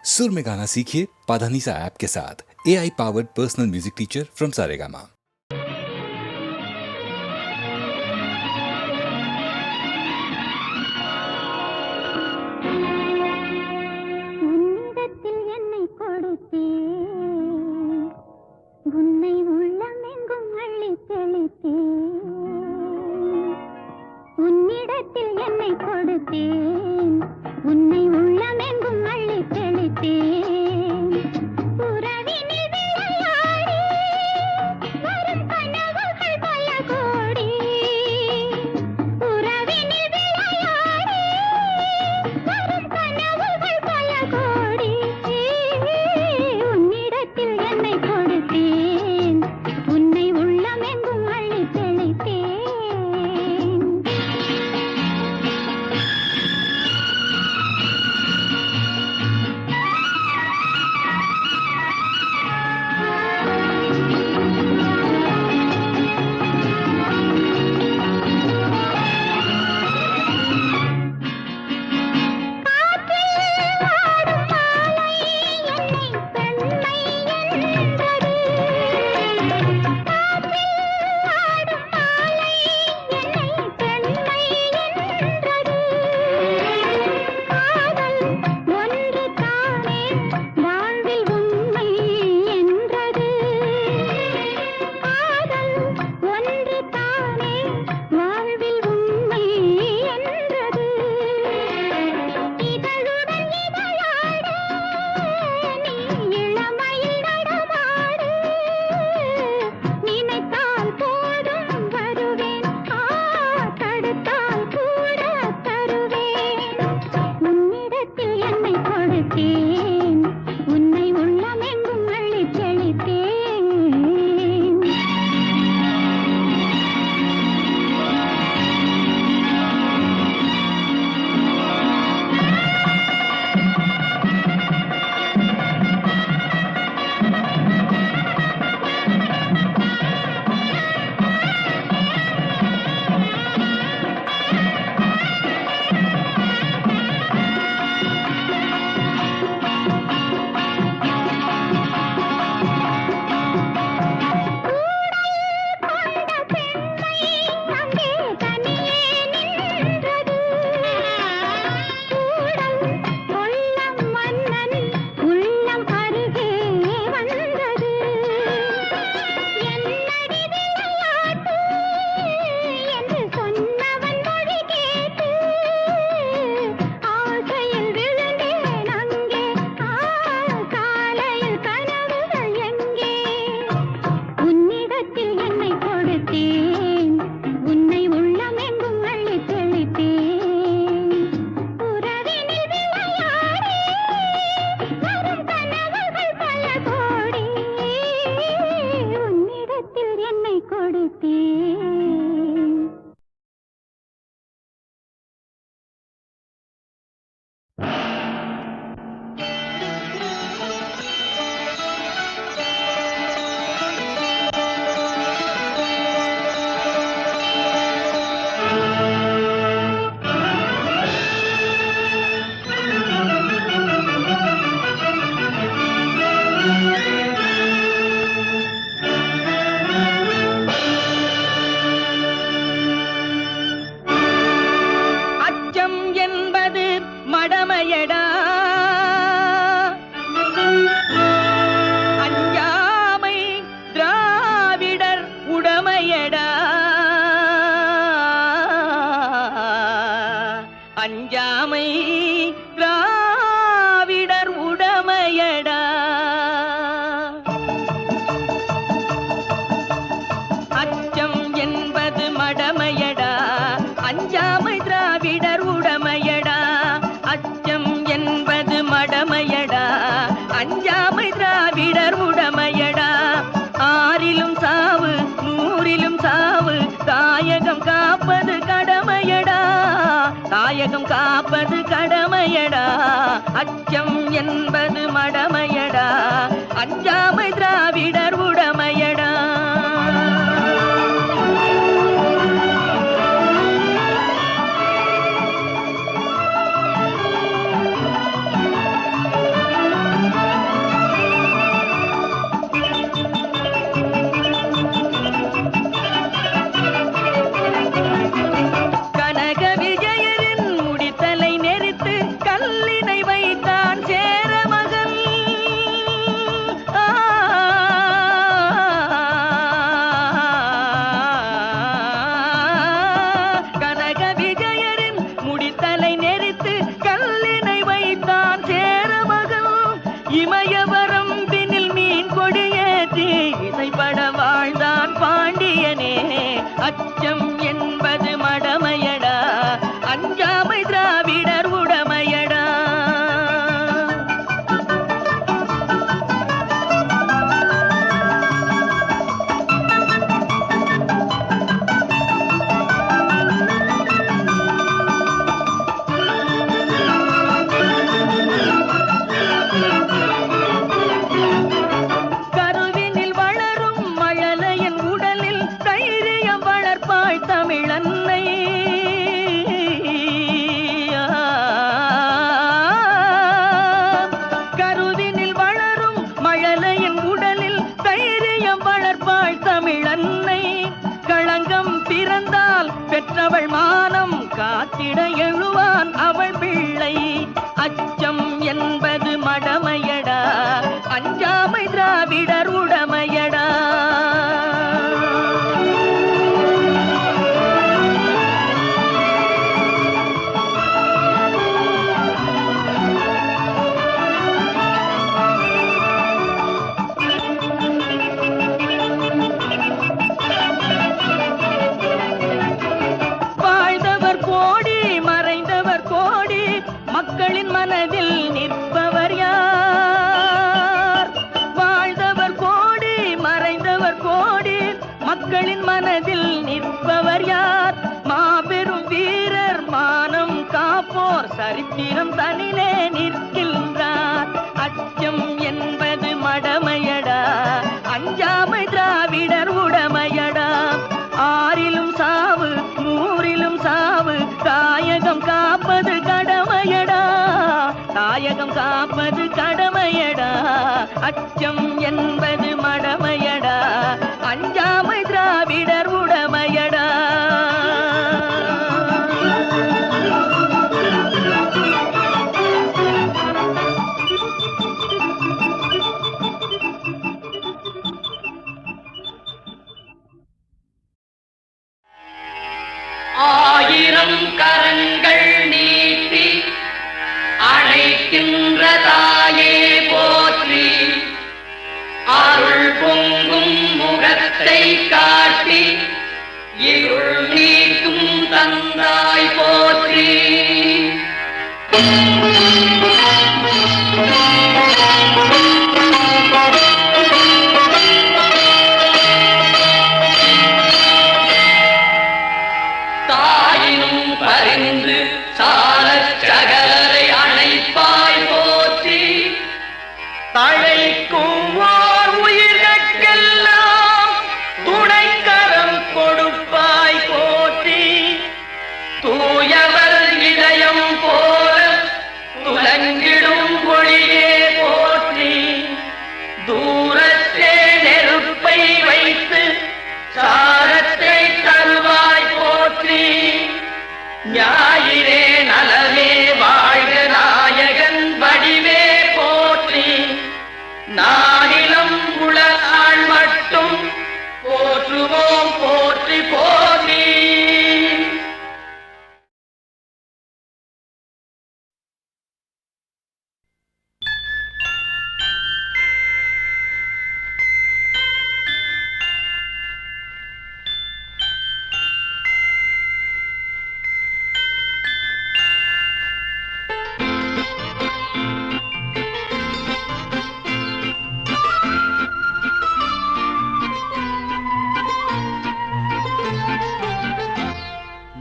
सुर में गाना सीखिए पाधानीसा ऐप के साथ। AI powered personal music teacher from Saregama. அஞ்சாமை திராவிடர் உடமையடா. அச்சம் என்பது மடமையடா, அஞ்சாமை திராவிடர் உடமையடா. அச்சம் என்பது மடமையடா, அஞ்சாமை திராவிடர் உடமையடா. ஆறிலும் சாவு நூறிலும் சாவு, தாயகம் காப்பது கடமையடா, தாயகம் காப்பது கடமையடா. அச்சம் என்பது மடமையடா, அஞ்சாமை திராவிடர் உடமையடா. இமயவரம்பினில் மீன் கொடியேற்றி இசைப்பட வாழ்ந்தான் பாண்டியனே. அச்சம் என்பது மடமையடா, அஞ்சாமை திராவிடர் உடமையடா. பெற்றவள் மானம் காத்திட எழுவான் அவள் பிள்ளை. அச்சம் என்பது மடமையடா, அஞ்சாமை திராவிடர் உடமையடா. மக்களின் மனதில் நிற்பவர் யார்? வாழ்ந்தவர் கோடி, மறைந்தவர் கோடி, மக்களின் மனதில் நிற்பவர் யார்? மாபெரும் வீரர், மானம் காப்போர், சரித்திரம் தனிலே நிற்கின்றார். அச்சம் என்பது மடமையடா, அஞ்சாமை திராவிடர் உடமையடா. ஆறிலும் சாவு, நூறிலும் சாவு, தாயகம் காப்பது கடமையடா, தாயகம் காப்பது கடமையடா. அச்சம் என்பது மடமையடா, அஞ்சாமை திராவிடர் உடமையடா. ஆயிரம் கரங்கள் நீட்டி அழைக்கின்ற தாயே போற்றி, அருள் பொங்கும் முகத்தை காட்டி இருள் நீக்கும் தந்தாய் போற்றி. பரிந்து சாலச் சகலரை அணைப்பாய் போற்றி, தழைக்கும் ஓர் உயிர்கட்கெல்லாம் துணைக்கரம் கொடுப்பாய் போற்றி. தூயவர் இதயம் போல துலங்கிடும் ஒளியே போற்றி. தூரத்தே நெருப்பை வைத்து சாரத்தை தருவாய் போற்றி. ஞாயிறே நலமே வாழ்க நாயகன் வடிவே போற்றி. நானிலம் உளநாள் மட்டும் போற்றுவோம் போற்றி போற்றி.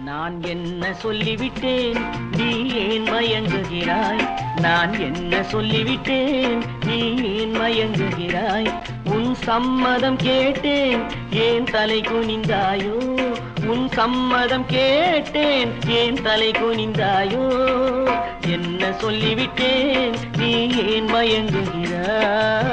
நான் என்ன சொல்லிவிட்டேன், நீ ஏன் மயங்குகிறாய்? நான் என்ன சொல்லிவிட்டேன், நீ ஏன் மயங்குகிறாய்? உன் சம்மதம் கேட்டேன், ஏன் தலை குனிந்தாயோ? உன் சம்மதம் கேட்டேன், ஏன் தலை குனிந்தாயோ? என்ன சொல்லிவிட்டேன், நீ ஏன் மயங்குகிறாய்?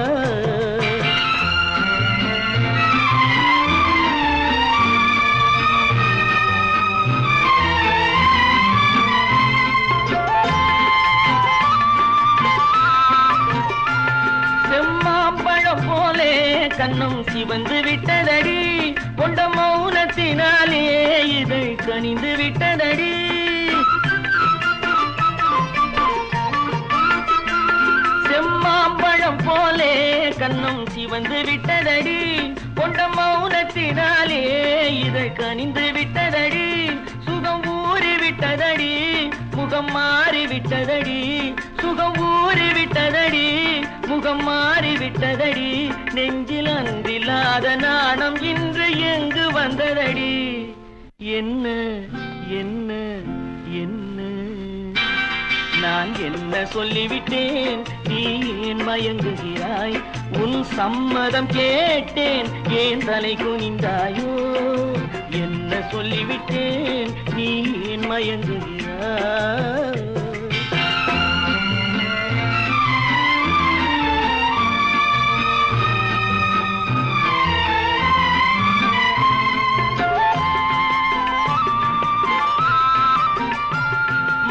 கண்ணும் சிவந்து விட்டதடி, கொண்ட மௌனத்தினாலே இதை கனிந்து விட்டதடி. செம்மாம்பழ முகம் சிவந்து விட்டதடி கொண்ட மௌனத்தினாலே இதை கனிந்து விட்டதடி சுகம் ஊறி விட்டதடி முகம் மாறி விட்டதடி சுகம் ஊறி விட்டதடி முகம் மாறி விட்டதடி நெஞ்சில் அன்றில்லாத நாணம் இன்று எங்கு வந்ததடி என்ன என்ன என்ன நான் என்ன சொல்லிவிட்டேன் நீ ஏன் மயங்குகிறாய் உன் சம்மதம் கேட்டேன் ஏன் தலை குனிந்தாயோ என்ன சொல்லிவிட்டேன் நீ ஏன் மயங்குகிறாய்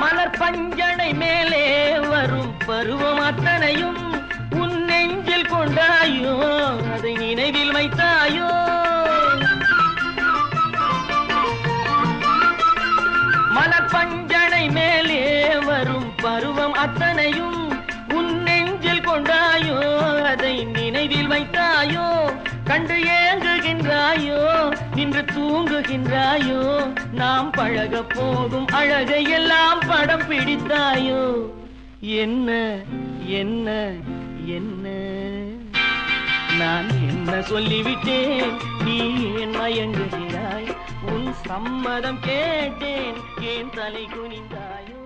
மலர் பஞ்சனை மேலே வரும் பருவம் அத்தனையும் உன் நெஞ்சில் கொண்டாயோ அதை நினைவில் வைத்தாயோ மலர் பஞ்சனை மேலே வரும் பருவம் அத்தனையும் உன் நெஞ்சில் கொண்டாயோ அதை நினைவில் வைத்தாயோ கண்டு ஏங்குகின்றாயோ நின்று தூங்குகின்றாயோ நாம் பழக போகும் அழகை எல்லாம் படம் பிடித்தாயோ என்ன என்ன என்ன நான் என்ன சொல்லிவிட்டேன் நீ ஏன் மயங்குகிறாய் உன் சம்மதம் கேட்டேன் ஏன் தலை குனிந்தாயோ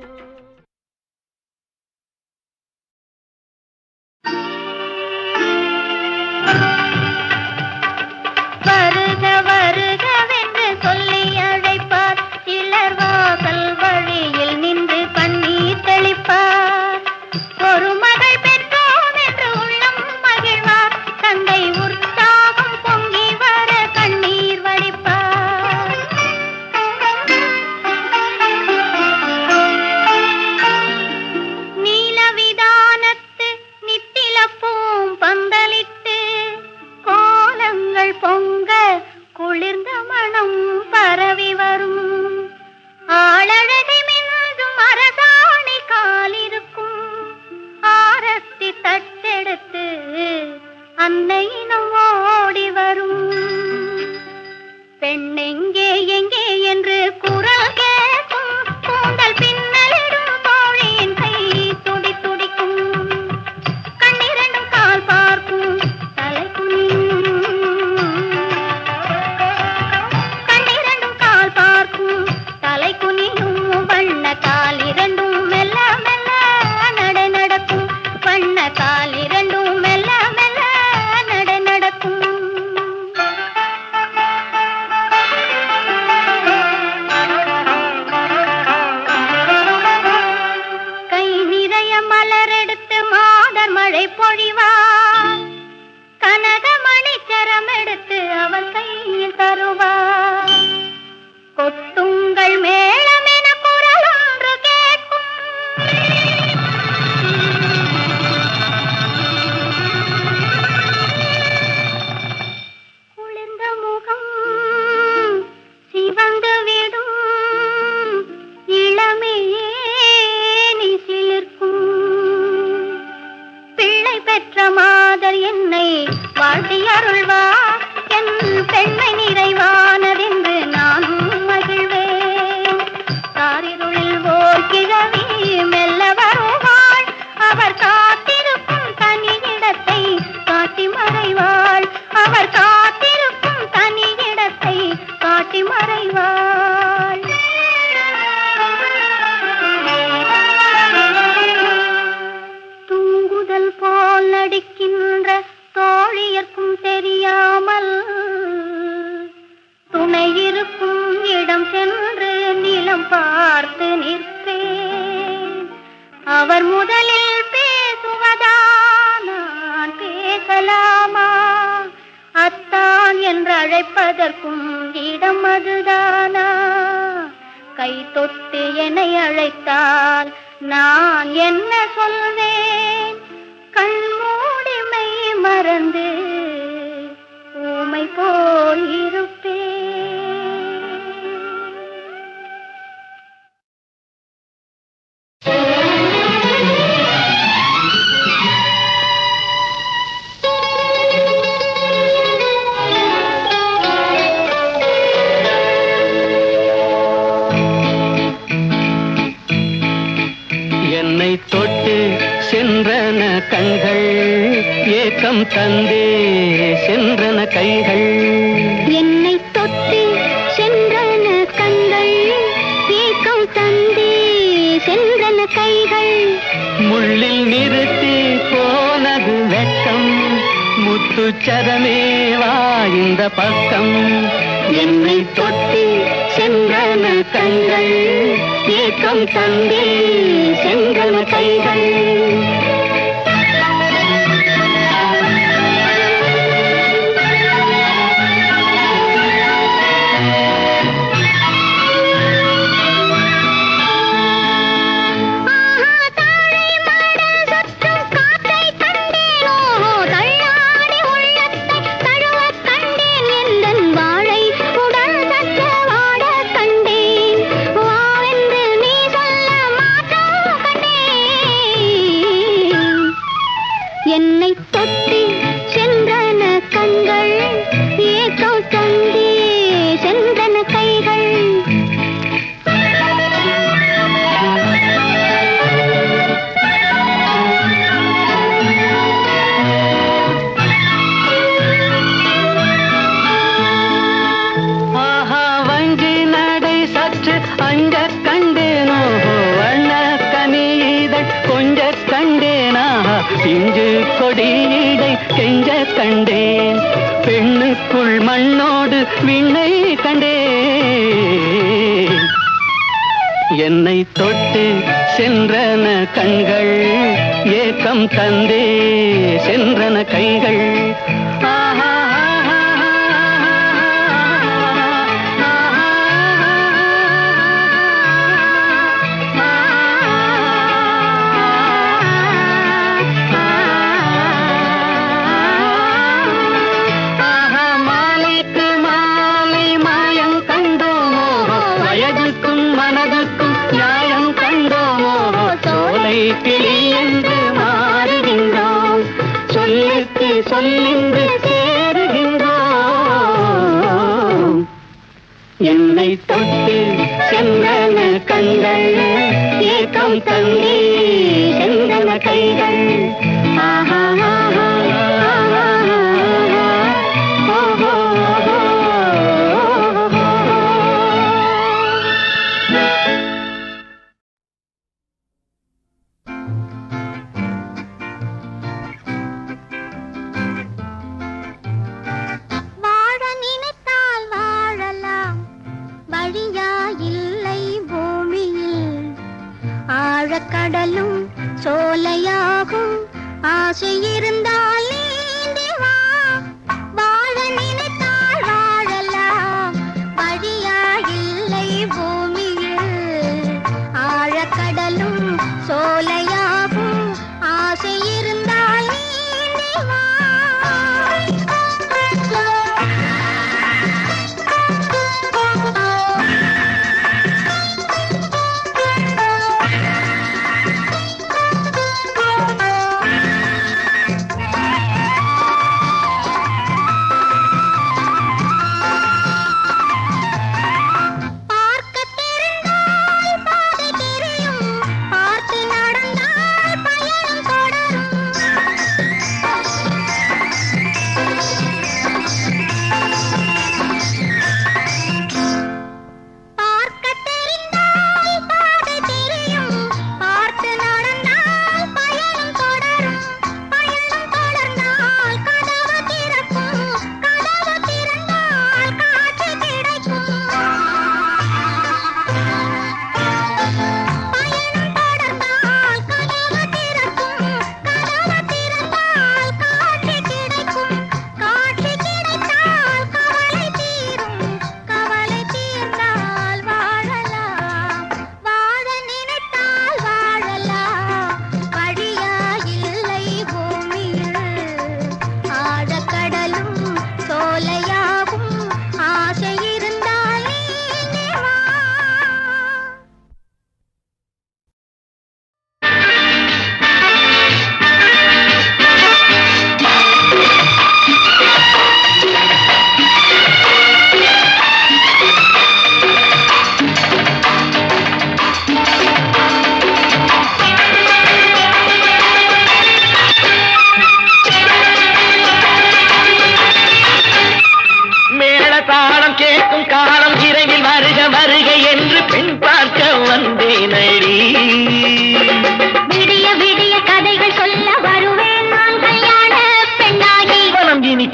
வருக வருகவென்று சொல்லி அழைப்பார் சிலர் வாசல் வழியில் நின்று கண்ணீர் தெளிப்பார் ஒரு மகள் பெற்றோம் என்று உள்ளம் மகிழ்வார் தந்தை உற்சாகம் பொங்கி வர கண்ணீர் வடிப்பார் நீலவிதானத்து நித்திலப்பூம் பந்தலிட்டு கோலங்கள் பொங்க குளிர்ந்த மனம் பரவி வரும் ஆளழகை மின்னும் அரசாணி காலிருக்கும் ஆரத்தி தட்டெடுத்து அன்னையினம் ஓடி வரும் பெண்ணெங்கே எங்கே என்று குரல் கேட்கும் கூந்தல் பின்னலிடும் தோழியின் கை துடி துடிக்கும் கண்ணிரண்டும் கால் பார்க்கும் தலை குனியும் கண்ணிரண்டும் கால் பார்க்கும் தலை குனியும் வண்ண கால் இரண்டும் மெல்ல மெல்ல நடை நடக்கும் வண்ண கால் இரண்டும் மெல்ல மெல்ல நடை நடக்கும் கை நிறைய மலரெடுத்து மாதர் மழை பொழிவார் கனகமணி சரம் எடுத்து அவள் கையில் தருவார் கொட்டுங்கள் மேளம் என குரல் ஒன்று கேட்கும் குளிர்ந்த முகம் சிவந்து விடும் இளமையேனி சிலிர்க்கும் பிள்ளை பெற்ற மாதர் என்னை வாழ்த்தி அருள்வார் என் பெண்மை நிறைவானதென்று நானும் மகிழ்வேன் காரிருளில் ஓர் கிழவி மெல்ல வருவாள் அவர் காத்திருக்கும் தனி இடத்தை காட்டி மறைவாள் அவர் காத்திருக்கும் தனி இடத்தை காட்டி மறைவாள் தூங்குதல் போல் நடிக்கின்ற தோழியர்க்கும் தெரியாமல் துணை இருக்கும் இடம் சென்று நிலம் பார்த்து நிற்பேன் அவர் முதலில் பேசுவதா நான் பேசலாமா அத்தான் என்று அழைப்பதற்கும் இடம் அதுதானா கை தொட்டு என்னை அழைத்தால் நான் என்ன சொல்வேன் கண்மூடி மெய் மறந்து ஊமை போல் இருப்பேன் கண்கள் ஏக்கம் தந்தே சென்றன கைகள் என்னை தொட்டு சென்றன கண்கள் ஏக்கம் தந்தே சென்றன கைகள் முள்ளில் நிறுத்தி போனது வெட்கம் முத்துச்சரமே வா இந்த பக்கம் என்னை தொட்டு சென்றன கண்கள் ஏக்கம் தந்தே சென்றன கைகள் என்னை தொட்டு சென்றன கண்கள் ஏக்கம் தந்தே சென்றன கைகள் ஆஹா வஞ்சி நடை சற்று அங்க கண்டேனோ வண்ண கனிதழ் கொஞ்ச கண்டேனா இஞ்சு கொடியீடை கெஞ்ச கண்டேன் பெண்ணுக்குள் மண்ணோடு விண்ணை கண்டேன் என்னை தொட்டு சென்றன கண்கள் ஏக்கம் தந்தே சென்றன கைகள் ஆஹா கிளி என்று மாறுகின்றோம் சொல்லுக்கு சொல்லின்று சேருகின்றோம் என்னை தொட்டு சென்றன கண்கள் ஏக்கம் தந்தே சென்றன கைகள் ஆஹா ஆஹா ஆஹா ஓஹோ கடலும் சோலையாகும் ஆசை இருந்தால் நீந்தி வா வாழ நினைத்தால் வாழலாம் வழியா இல்லை பூமியில் ஆழக்கடலும் சோலையாகும் ஆசை இருந்தால் நீந்தி வா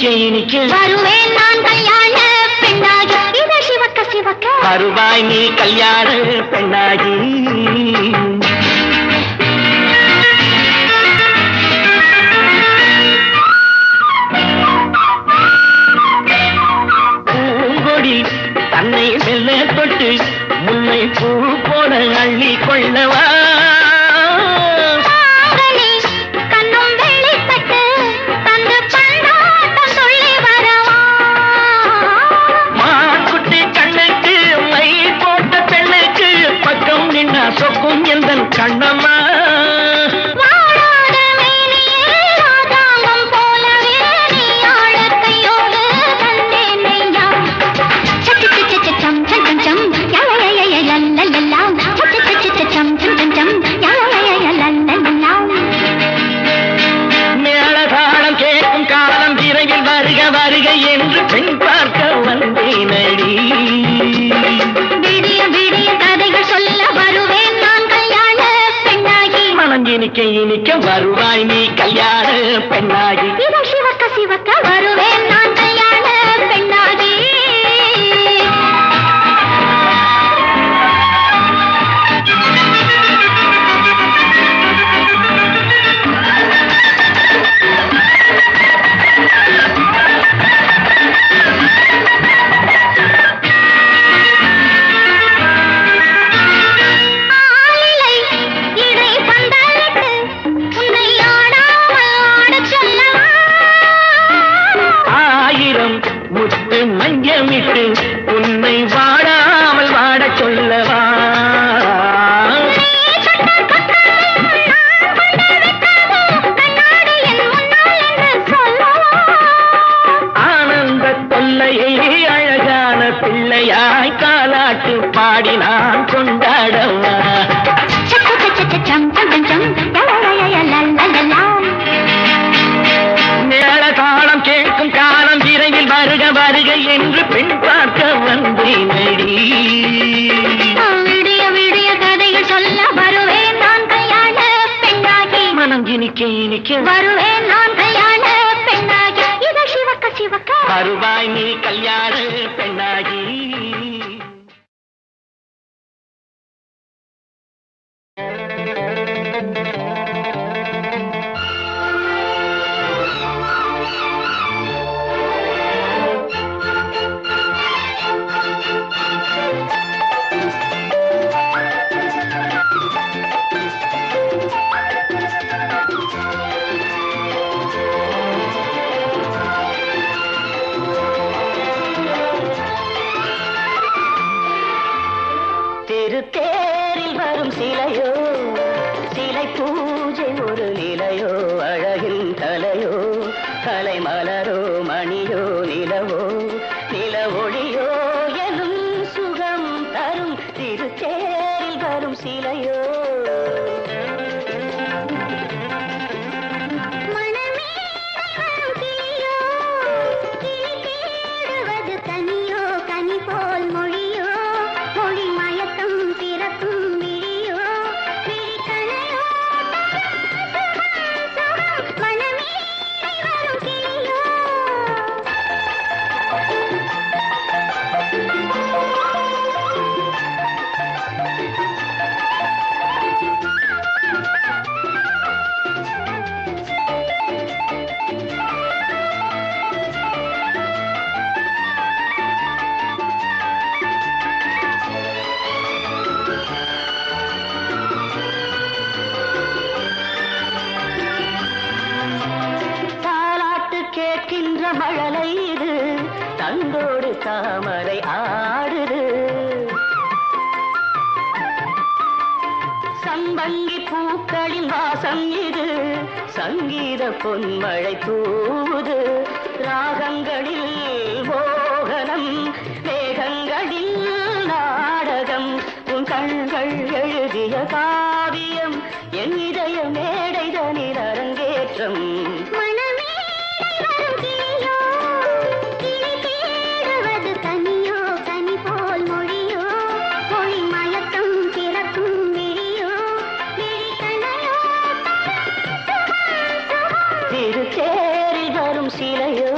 இனிக்க வருவேன் நான் கல்யாண பெண்ணாகி இத சிவக்க சிவக்க வருவாய் நீ கல்யாண பெண்ணாகி பூங்கொடி தன்னை மெல்ல தொட்டு முல்லை பூ போல அள்ளி கொள்ளவா சொக்கும் எந்த கண்ணம்மா மேளதாளம் கேட்கும் காலம் விரைவில் வருக வருக என்று பெண் பார்க்க வந்தேனடி விடிய விடிய கதைகள் சொல்ல வருவேன் நான் கல்யாண பெண்ணாகி மனம் இனிக்க இனிக்க வருவாய் நீ கல்யாண பெண்ணாகி இத சிவக்க சிவக்க வருவேன் நான் கல்யாண பெண்ணாகி மஞ்சமிட்டு உன்னை வாடாமல் வாட சொல்லவா ஆனந்த தொல்லையை அழகான பிள்ளையாய் காலாட்டு பாடி நான் கொண்டாடவா மேளதாளம் கேட்கும் காலம் விரைவில் வருக வருக என்று பெண் பார்க்க வந்தேனடி விடிய விடிய கதைகள் சொல்ல வருவேன் நான் கல்யாண பெண்ணாகி மனம் இனிக்க இனிக்க வருவேன் நான் கல்யாண பெண்ணாகி இத சிவக்க சிவக்க வருவாய் நீ கல்யாண பெண்ணாகி திருத்தேரில் வரும் சிலையோ சிலை பூஜை ஒரு நிலையோ அழகின் கலையோ கலை மலரோ மணியோ நிலவோ நில ஒளியோ எனும் சுகம் தரும் திருத்தேரில் வரும் சிலையோ தனியோ கனி போல் மொழியோ மொழி மயக்கம் பிறக்கும் விழியோ விழிக்கணையோ மனமே வரும் கிளியோ கேட்கின்ற மழலை இது தந்தோடு தாமரை ஆடுது சம்பங்கி பூக்களின் வாசம் இது சங்கீத பொன்மழை தூவுது ராகங்களில் மோகனம் மேகங்களில் நாடகம் உன் கண்கள் எழுதிய காவியம் என் இதய மேடைதனில் அரங்கேற்றம் திருத்தேரில் வரும் சிலையோ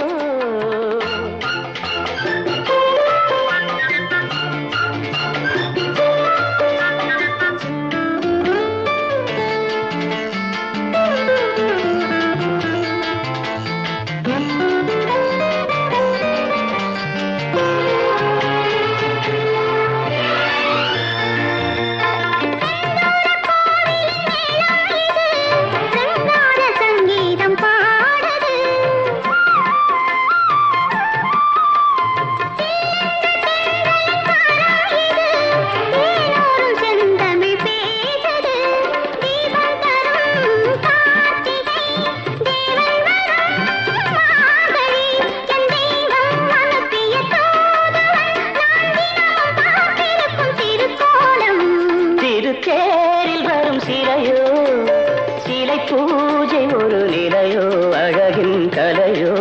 அழகின் கலையோ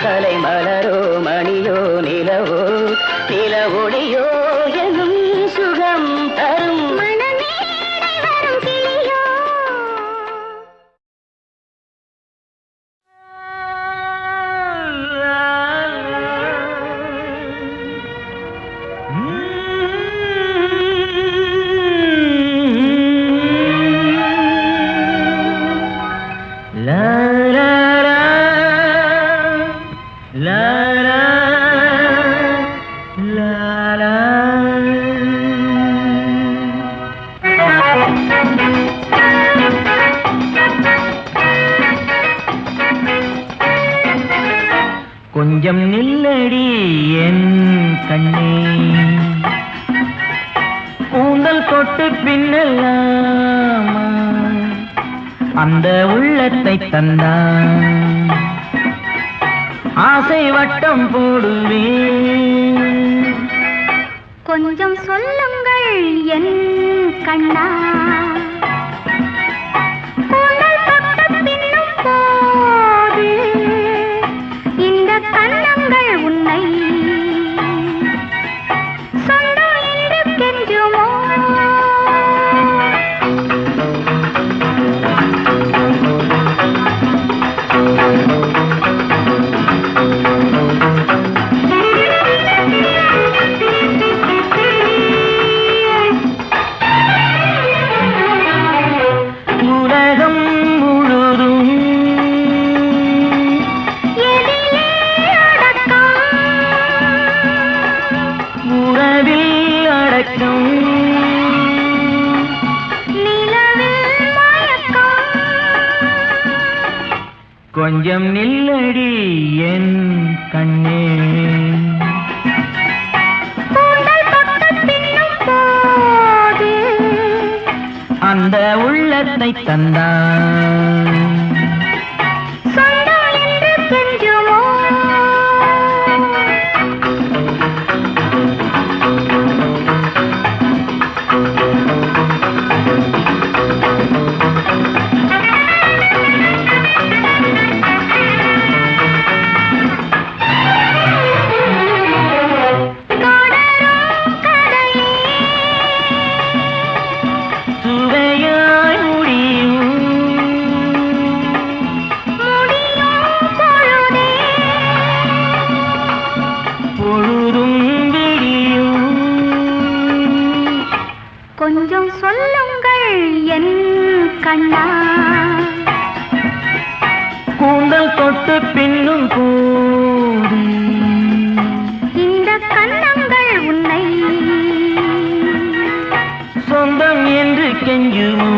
கலைமலரோ மணியோ நிலவோ நில ஒளியோ எனும் சுகம் தரும் மனமேடை வரும் கிளியோ கொஞ்சம் நில்லடி என் கண்ணே கூந்தல் தொட்டு பின்னலாமா அந்த உள்ளத்தை தந்தான் ஆசை வட்டம் போடுவேன் கொஞ்சம் சொல்லுங்கள் என் கண்ணா கூந்தல் தொட்டு பின்னும் போது இந்த கண்ணங்கள் உன்னை சொந்தம் என்று கெஞ்சுமோ உலகம் முழுதும் எதிலே அடக்கம் உறவில் அடக்கம் நிலவில் மயக்கம் கொஞ்சம் நில்லடி என் கண்ணே கூந்தல் தொட்டு பின்னும் போது அந்த உள்ளத்தை தந்தான் சொந்தம் என்று கெஞ்சுமோ தொடரும் கதையே சுவையாய் முடியும் முடியும் பொழுதே பொழுதும் விடியும் கொஞ்சம் சொல்லுங்கள் என் கண்ணா கூந்தல் தொட்டு பின்னும் போது இந்த கண்ணங்கள் உன்னை சொந்தம் என்று கெஞ்சுமோ